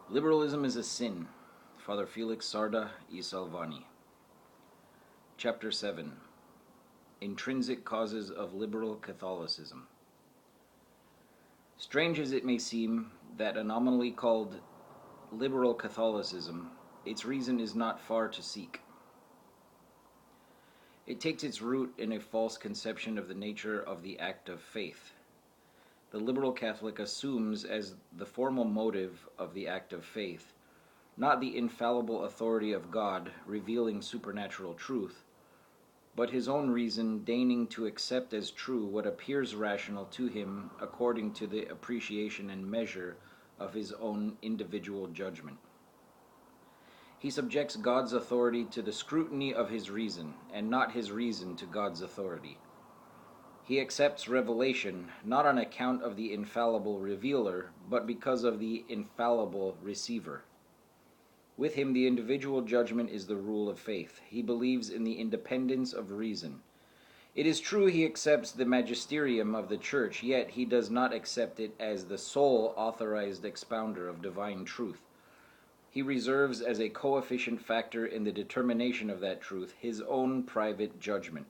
Liberalism is a sin. Father Felix, Sarda, Salvany. Chapter 7. Intrinsic Causes of Liberal Catholicism. Strange as it may seem, that anomaly called liberal Catholicism, its reason is not far to seek. It takes its root in a false conception of the nature of the act of faith. The liberal Catholic assumes as the formal motive of the act of faith not the infallible authority of God revealing supernatural truth, but his own reason deigning to accept as true what appears rational to him according to the appreciation and measure of his own individual judgment. He subjects God's authority to the scrutiny of his reason, and not his reason to God's authority. He accepts revelation not on account of the infallible revealer, but because of the infallible receiver. With him, the individual judgment is the rule of faith. He believes in the independence of reason. It is true he accepts the magisterium of the Church, yet he does not accept it as the sole authorized expounder of divine truth. He reserves as a coefficient factor in the determination of that truth his own private judgment.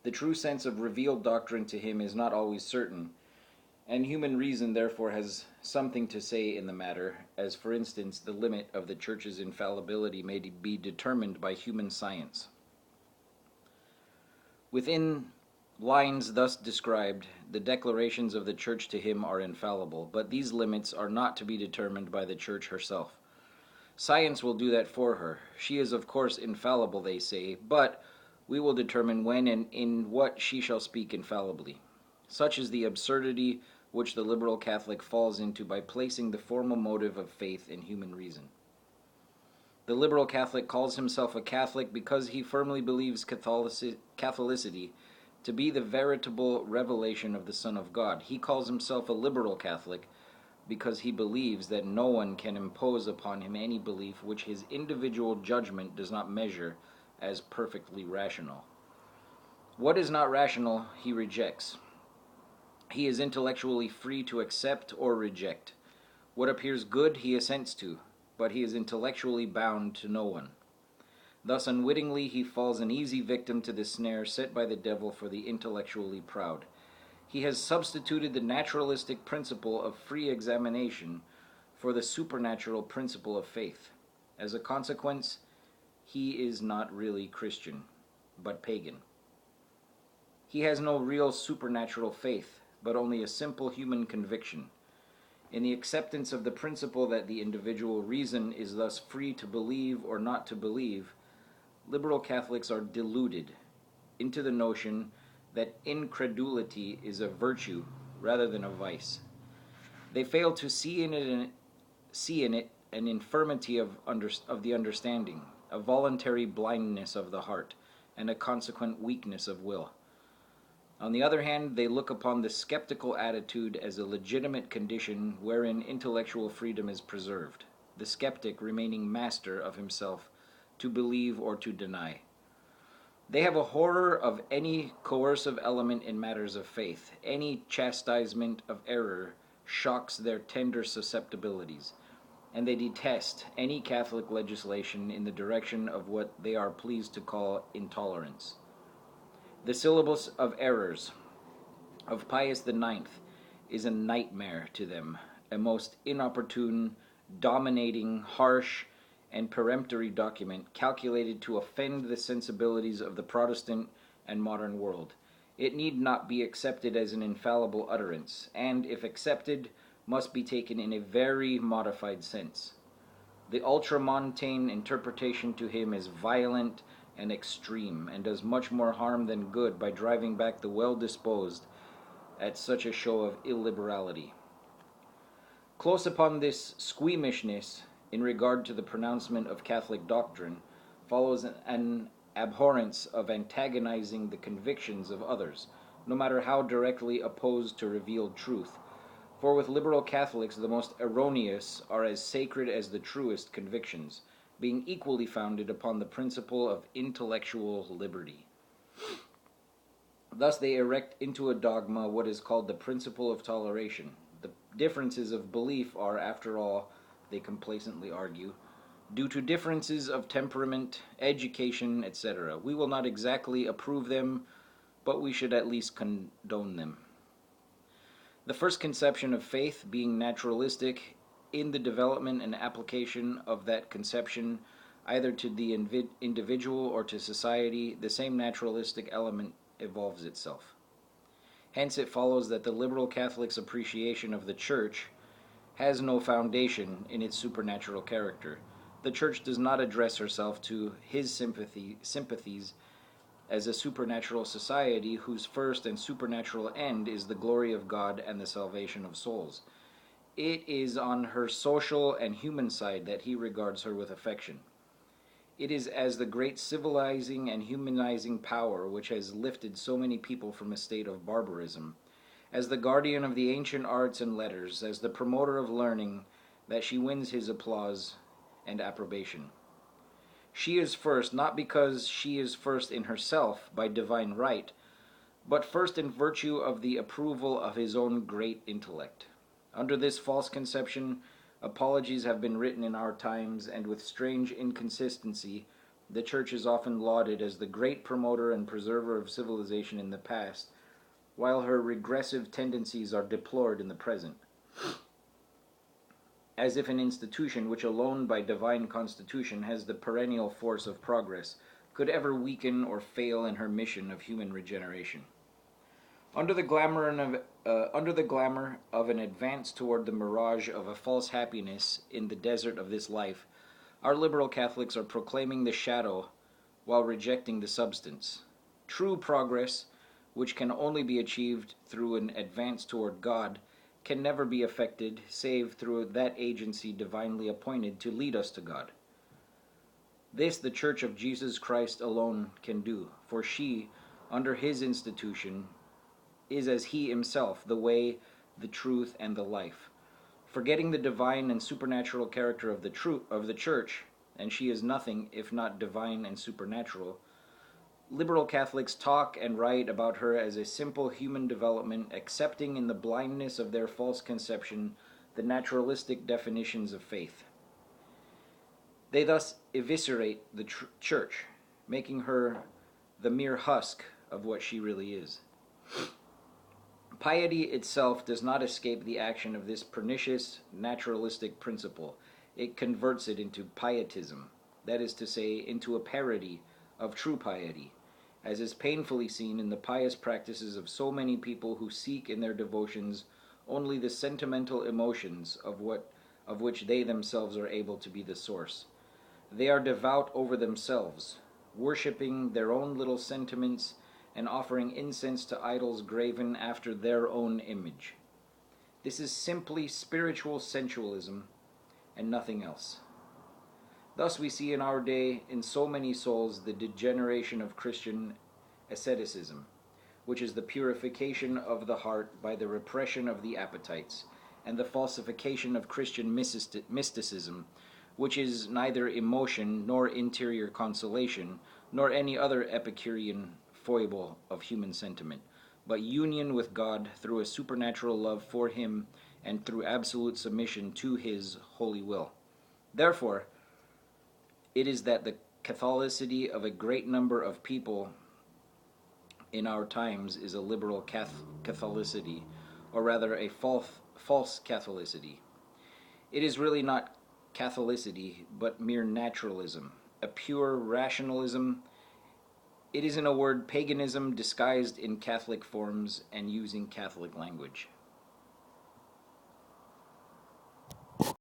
The true sense of revealed doctrine to him is not always certain, and human reason therefore has something to say in the matter, as for instance the limit of the Church's infallibility may be determined by human science. Within lines thus described, the declarations of the Church to him are infallible, but these limits are not to be determined by the Church herself. Science will do that for her. She is of course infallible, they say, but we will determine when and in what she shall speak infallibly. Such is the absurdity which the liberal Catholic falls into by placing the formal motive of faith in human reason. The liberal Catholic calls himself a Catholic because he firmly believes Catholicity to be the veritable revelation of the Son of God. He calls himself a liberal Catholic because he believes that no one can impose upon him any belief which his individual judgment does not measure as perfectly rational. What is not rational, he rejects. He is intellectually free to accept or reject. What appears good he assents to, but he is intellectually bound to no one. Thus unwittingly he falls an easy victim to the snare set by the devil for the intellectually proud. He has substituted the naturalistic principle of free examination for the supernatural principle of faith. As a consequence, he is not really Christian, but pagan. He has no real supernatural faith, but only a simple human conviction. In the acceptance of the principle that the individual reason is thus free to believe or not to believe, liberal Catholics are deluded into the notion that incredulity is a virtue rather than a vice. They fail to see in it an infirmity of the understanding, a voluntary blindness of the heart, and a consequent weakness of will. On the other hand, they look upon the skeptical attitude as a legitimate condition wherein intellectual freedom is preserved, the skeptic remaining master of himself to believe or to deny. They have a horror of any coercive element in matters of faith. Any chastisement of error shocks their tender susceptibilities, and they detest any Catholic legislation in the direction of what they are pleased to call intolerance. The syllabus of errors of Pius IX is a nightmare to them, a most inopportune, dominating, harsh, and peremptory document calculated to offend the sensibilities of the Protestant and modern world. It need not be accepted as an infallible utterance, and if accepted, must be taken in a very modified sense. The ultramontane interpretation to him is violent and extreme, and does much more harm than good by driving back the well-disposed at such a show of illiberality. Close upon this squeamishness in regard to the pronouncement of Catholic doctrine follows an abhorrence of antagonizing the convictions of others, no matter how directly opposed to revealed truth. For with liberal Catholics the most erroneous are as sacred as the truest convictions, being equally founded upon the principle of intellectual liberty. Thus they erect into a dogma what is called the principle of toleration, Differences of belief are, after all, they complacently argue, due to differences of temperament, education, etc. We will not exactly approve them, but we should at least condone them. The first conception of faith being naturalistic, in the development and application of that conception, either to the individual or to society, the same naturalistic element evolves itself. Hence it follows that the liberal Catholic's appreciation of the Church has no foundation in its supernatural character. The Church does not address herself to his sympathies as a supernatural society whose first and supernatural end is the glory of God and the salvation of souls. It is on her social and human side that he regards her with affection. It is as the great civilizing and humanizing power which has lifted so many people from a state of barbarism, as the guardian of the ancient arts and letters, as the promoter of learning, that she wins his applause and approbation. She is first, not because she is first in herself by divine right, but first in virtue of the approval of his own great intellect. Under this false conception, apologies have been written in our times, and with strange inconsistency, the Church is often lauded as the great promoter and preserver of civilization in the past, while her regressive tendencies are deplored in the present. As if an institution which alone by divine constitution has the perennial force of progress could ever weaken or fail in her mission of human regeneration. Under the glamour of an advance toward the mirage of a false happiness in the desert of this life, our liberal Catholics are proclaiming the shadow while rejecting the substance. True progress, which can only be achieved through an advance toward God, can never be effected save through that agency divinely appointed to lead us to God. This the Church of Jesus Christ alone can do, for she, under his institution, is as he himself, the way, the truth, and the life. Forgetting the divine and supernatural character of the Church, and she is nothing if not divine and supernatural, liberal Catholics talk and write about her as a simple human development, accepting in the blindness of their false conception the naturalistic definitions of faith. They thus eviscerate the Church, making her the mere husk of what she really is. Piety itself does not escape the action of this pernicious naturalistic principle. It converts it into pietism, that is to say, into a parody of true piety, as is painfully seen in the pious practices of so many people who seek in their devotions only the sentimental emotions of which they themselves are able to be the source. They are devout over themselves, worshipping their own little sentiments and offering incense to idols graven after their own image. This is simply spiritual sensualism and nothing else. Thus we see in our day in so many souls the degeneration of Christian asceticism, which is the purification of the heart by the repression of the appetites, and the falsification of Christian mysticism, which is neither emotion nor interior consolation, nor any other Epicurean foible of human sentiment, but union with God through a supernatural love for him and through absolute submission to his holy will. Therefore, it is that the Catholicity of a great number of people in our times is a liberal Catholicity, or rather a false Catholicity. It is really not Catholicity, but mere naturalism, a pure rationalism. It is, in a word, paganism disguised in Catholic forms and using Catholic language.